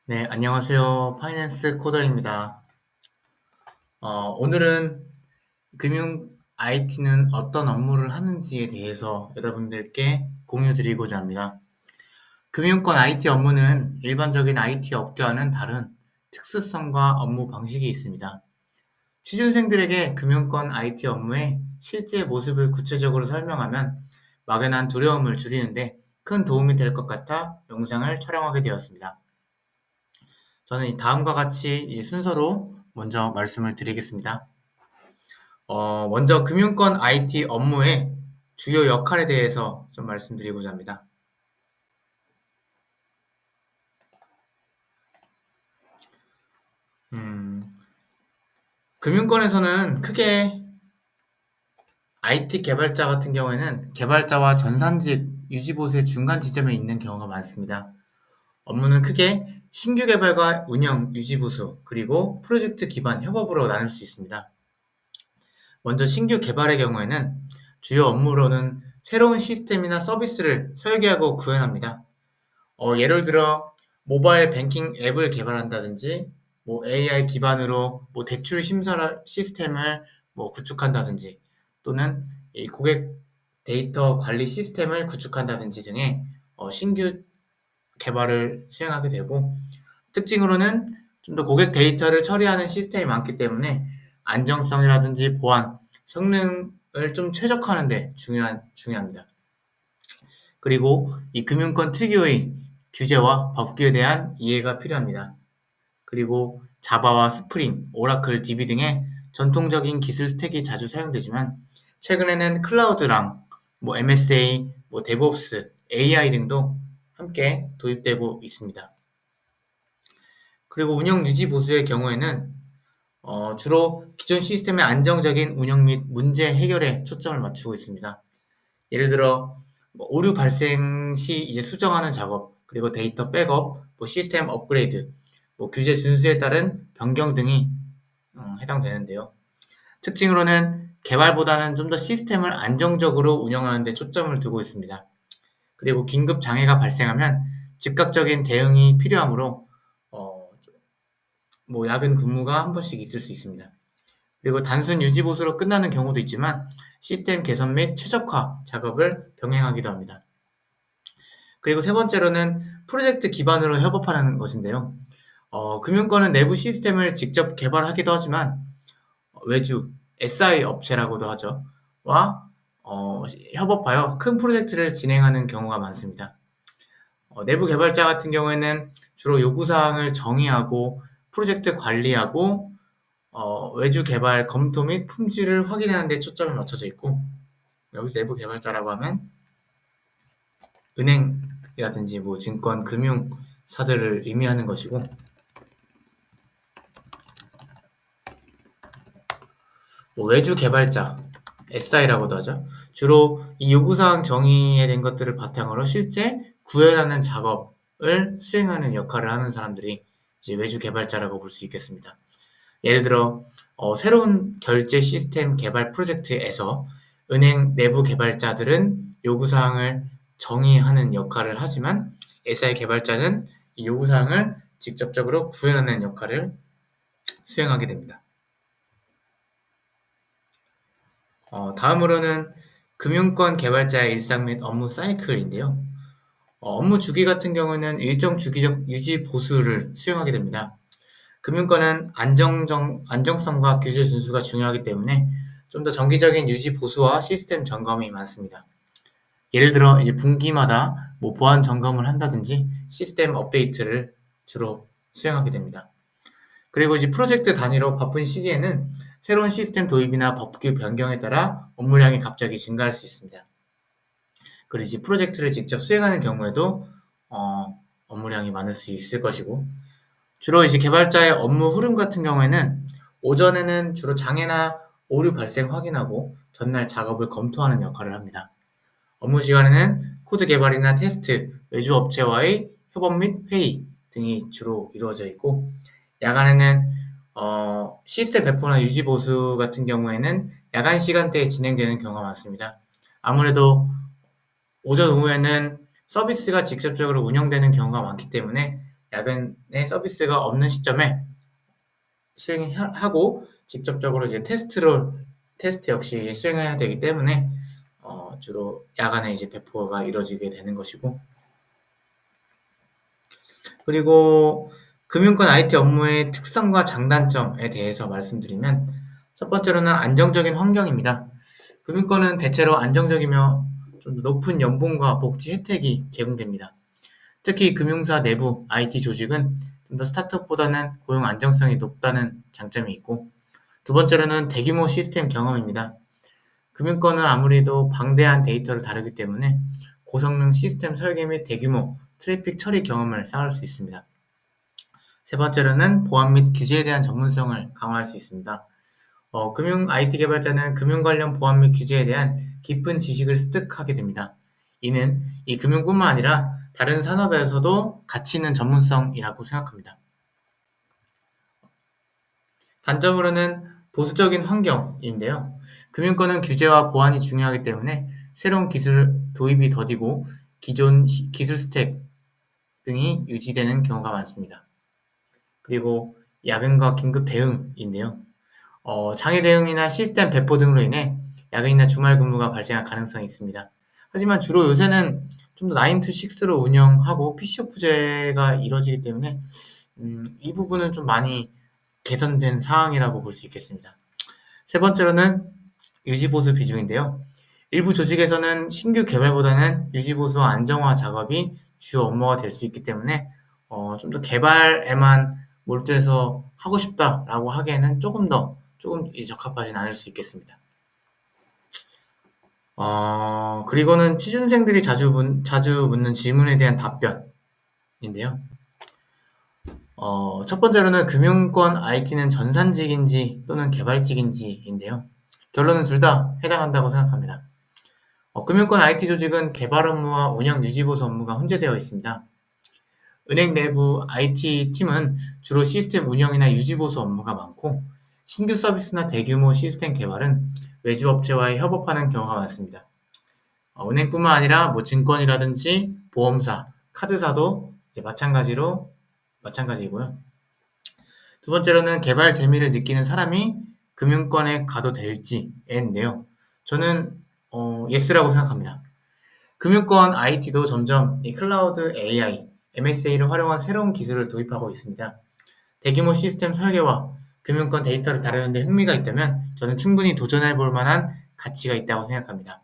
네, 안녕하세요. 파이낸스 코더입니다. 오늘은 금융 IT는 어떤 업무를 하는지에 대해서 여러분들께 공유 드리고자 합니다. 금융권 IT 업무는 일반적인 IT 업계와는 다른 특수성과 업무 방식이 있습니다. 취준생들에게 금융권 IT 업무의 실제 모습을 구체적으로 설명하면 막연한 두려움을 줄이는데 큰 도움이 될 것 같아 영상을 촬영하게 되었습니다. 저는 다음과 같이 이 순서로 먼저 말씀을 드리겠습니다. 먼저 금융권 IT 업무의 주요 역할에 대해서 좀 말씀드리고자 합니다. 음, 금융권에서는 크게 IT 개발자 같은 경우에는 개발자와 전산직, 유지보수의 중간 지점에 있는 경우가 많습니다. 업무는 크게 신규 개발과 운영, 유지보수, 그리고 프로젝트 기반 협업으로 나눌 수 있습니다. 먼저 신규 개발의 경우에는 주요 업무로는 새로운 시스템이나 서비스를 설계하고 구현합니다. 예를 들어 모바일 뱅킹 앱을 개발한다든지, AI 기반으로 대출 심사 시스템을 구축한다든지, 또는 이 고객 데이터 관리 시스템을 구축한다든지 등의 신규 개발을 수행하게 되고, 특징으로는 좀 더 고객 데이터를 처리하는 시스템이 많기 때문에 안정성이라든지 보안, 성능을 좀 최적화하는 데 중요합니다. 그리고 이 금융권 특유의 규제와 법규에 대한 이해가 필요합니다. 그리고 자바와 스프링, 오라클 DB 등의 전통적인 기술 스택이 자주 사용되지만 최근에는 클라우드랑 MSA, 데브옵스, AI 등도 함께 도입되고 있습니다. 그리고 운영 유지 보수의 경우에는 주로 기존 시스템의 안정적인 운영 및 문제 해결에 초점을 맞추고 있습니다. 예를 들어 오류 발생 시 이제 수정하는 작업, 그리고 데이터 백업, 시스템 업그레이드, 규제 준수에 따른 변경 등이 해당되는데요. 특징으로는 개발보다는 좀 더 시스템을 안정적으로 운영하는 데 초점을 두고 있습니다. 그리고 긴급 장애가 발생하면 즉각적인 대응이 필요하므로 어, 야근 근무가 한 번씩 있을 수 있습니다. 그리고 단순 유지 보수로 끝나는 경우도 있지만 시스템 개선 및 최적화 작업을 병행하기도 합니다. 그리고 세 번째로는 프로젝트 기반으로 협업하는 것인데요. 금융권은 내부 시스템을 직접 개발하기도 하지만 외주, SI 업체라고도 하죠. 와 협업하여 큰 프로젝트를 진행하는 경우가 많습니다. 내부 개발자 같은 경우에는 주로 요구사항을 정의하고 프로젝트 관리하고 외주 개발 검토 및 품질을 확인하는 데 초점을 맞춰져 있고, 여기서 내부 개발자라고 하면 은행이라든지 증권, 금융사들을 의미하는 것이고, 외주 개발자, SI라고도 하죠. 주로 이 요구사항 정의에 된 것들을 바탕으로 실제 구현하는 작업을 수행하는 역할을 하는 사람들이 이제 외주 개발자라고 볼 수 있겠습니다. 예를 들어 새로운 결제 시스템 개발 프로젝트에서 은행 내부 개발자들은 요구사항을 정의하는 역할을 하지만 SI 개발자는 이 요구사항을 직접적으로 구현하는 역할을 수행하게 됩니다. 다음으로는 금융권 개발자의 일상 및 업무 사이클인데요. 업무 주기 같은 경우는 일정 주기적 유지 보수를 수행하게 됩니다. 금융권은 안정성과 규제 준수가 중요하기 때문에 좀 더 정기적인 유지 보수와 시스템 점검이 많습니다. 예를 들어 이제 분기마다 보안 점검을 한다든지 시스템 업데이트를 주로 수행하게 됩니다. 그리고 이제 프로젝트 단위로 바쁜 시기에는 새로운 시스템 도입이나 법규 변경에 따라 업무량이 갑자기 증가할 수 있습니다. 그리고 이제 프로젝트를 직접 수행하는 경우에도 업무량이 많을 수 있을 것이고, 주로 이제 개발자의 업무 흐름 같은 경우에는 오전에는 주로 장애나 오류 발생 확인하고 전날 작업을 검토하는 역할을 합니다. 업무 시간에는 코드 개발이나 테스트, 외주 업체와의 협업 및 회의 등이 주로 이루어져 있고, 야간에는 시스템 배포나 유지 보수 같은 경우에는 야간 시간대에 진행되는 경우가 많습니다. 아무래도 오전 오후에는 서비스가 직접적으로 운영되는 경우가 많기 때문에 야근의 서비스가 없는 시점에 수행하고 직접적으로 이제 테스트 역시 이제 수행해야 되기 때문에 주로 야간에 이제 배포가 이루어지게 되는 것이고, 그리고 금융권 IT 업무의 특성과 장단점에 대해서 말씀드리면, 첫 번째로는 안정적인 환경입니다. 금융권은 대체로 안정적이며 좀 높은 연봉과 복지 혜택이 제공됩니다. 특히 금융사 내부 IT 조직은 좀 더 스타트업보다는 고용 안정성이 높다는 장점이 있고, 두 번째로는 대규모 시스템 경험입니다. 금융권은 아무래도 방대한 데이터를 다루기 때문에 고성능 시스템 설계 및 대규모 트래픽 처리 경험을 쌓을 수 있습니다. 세 번째로는 보안 및 규제에 대한 전문성을 강화할 수 있습니다. 금융 IT 개발자는 금융 관련 보안 및 규제에 대한 깊은 지식을 습득하게 됩니다. 이는 이 금융뿐만 아니라 다른 산업에서도 가치 있는 전문성이라고 생각합니다. 단점으로는 보수적인 환경인데요. 금융권은 규제와 보안이 중요하기 때문에 새로운 기술 도입이 더디고 기존 기술 스택 등이 유지되는 경우가 많습니다. 그리고 야근과 긴급 대응인데요. 장애 대응이나 시스템 배포 등으로 인해 야근이나 주말 근무가 발생할 가능성이 있습니다. 하지만 주로 요새는 좀 더 9 to 6로 운영하고 PC오프제가 이루어지기 때문에 이 부분은 좀 많이 개선된 사항이라고 볼 수 있겠습니다. 세 번째로는 유지보수 비중인데요. 일부 조직에서는 신규 개발보다는 유지보수와 안정화 작업이 주 업무가 될 수 있기 때문에 좀 더 개발에만 몰두해서 하고 싶다라고 하기에는 조금 적합하진 않을 수 있겠습니다. 그리고는 취준생들이 자주 묻는 질문에 대한 답변인데요. 첫 번째로는 금융권 IT는 전산직인지 또는 개발직인지인데요. 결론은 둘 다 해당한다고 생각합니다. 금융권 IT 조직은 개발 업무와 운영 유지보수 업무가 혼재되어 있습니다. 은행 내부 IT 팀은 주로 시스템 운영이나 유지보수 업무가 많고, 신규 서비스나 대규모 시스템 개발은 외주 업체와의 협업하는 경우가 많습니다. 은행뿐만 아니라 뭐 증권이라든지 보험사, 카드사도 이제 마찬가지이고요. 두 번째로는 개발 재미를 느끼는 사람이 금융권에 가도 될지인데요. 저는 예스라고 생각합니다. 금융권 IT도 점점 이 클라우드 AI, MSA를 활용한 새로운 기술을 도입하고 있습니다. 대규모 시스템 설계와 금융권 데이터를 다루는 데 흥미가 있다면 저는 충분히 도전해 볼 만한 가치가 있다고 생각합니다.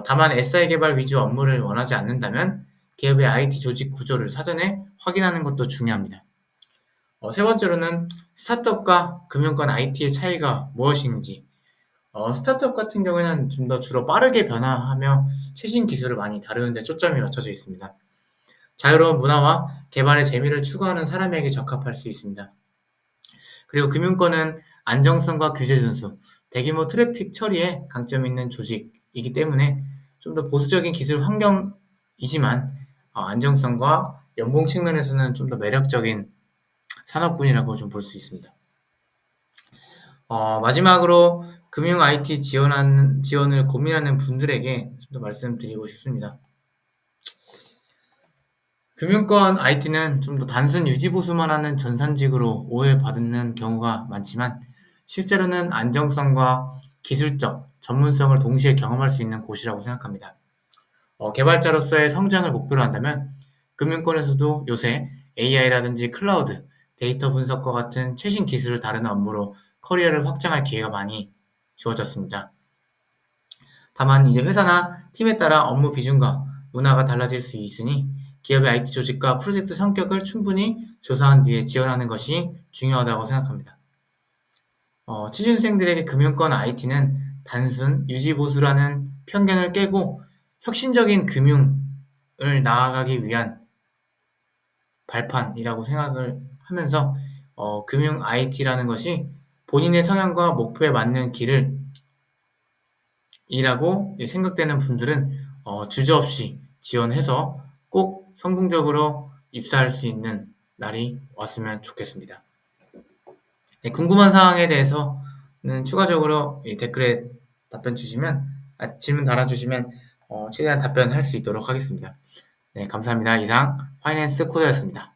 다만 SI 개발 위주 업무를 원하지 않는다면 기업의 IT 조직 구조를 사전에 확인하는 것도 중요합니다. 세 번째로는 스타트업과 금융권 IT의 차이가 무엇인지. 스타트업 같은 경우에는 좀 더 주로 빠르게 변화하며 최신 기술을 많이 다루는 데 초점이 맞춰져 있습니다. 자유로운 문화와 개발의 재미를 추구하는 사람에게 적합할 수 있습니다. 그리고 금융권은 안정성과 규제 준수, 대규모 트래픽 처리에 강점이 있는 조직이기 때문에 좀 더 보수적인 기술 환경이지만 안정성과 연봉 측면에서는 좀 더 매력적인 산업군이라고 좀 볼 수 있습니다. 마지막으로 금융 IT 지원을 고민하는 분들에게 좀 더 말씀드리고 싶습니다. 금융권 IT는 좀 더 단순 유지보수만 하는 전산직으로 오해받는 경우가 많지만, 실제로는 안정성과 기술적 전문성을 동시에 경험할 수 있는 곳이라고 생각합니다. 개발자로서의 성장을 목표로 한다면 금융권에서도 요새 AI라든지 클라우드, 데이터 분석과 같은 최신 기술을 다루는 업무로 커리어를 확장할 기회가 많이 주어졌습니다. 다만 이제 회사나 팀에 따라 업무 비중과 문화가 달라질 수 있으니 기업의 IT 조직과 프로젝트 성격을 충분히 조사한 뒤에 지원하는 것이 중요하다고 생각합니다. 취준생들에게 금융권 IT는 단순 유지보수라는 편견을 깨고 혁신적인 금융을 나아가기 위한 발판이라고 생각을 하면서 금융 IT라는 것이 본인의 성향과 목표에 맞는 길을 이라고 생각되는 분들은 주저없이 지원해서 꼭 성공적으로 입사할 수 있는 날이 왔으면 좋겠습니다. 네, 궁금한 사항에 대해서는 추가적으로 댓글에 질문 달아주시면 최대한 답변할 수 있도록 하겠습니다. 네, 감사합니다. 이상 파이낸스 코더였습니다.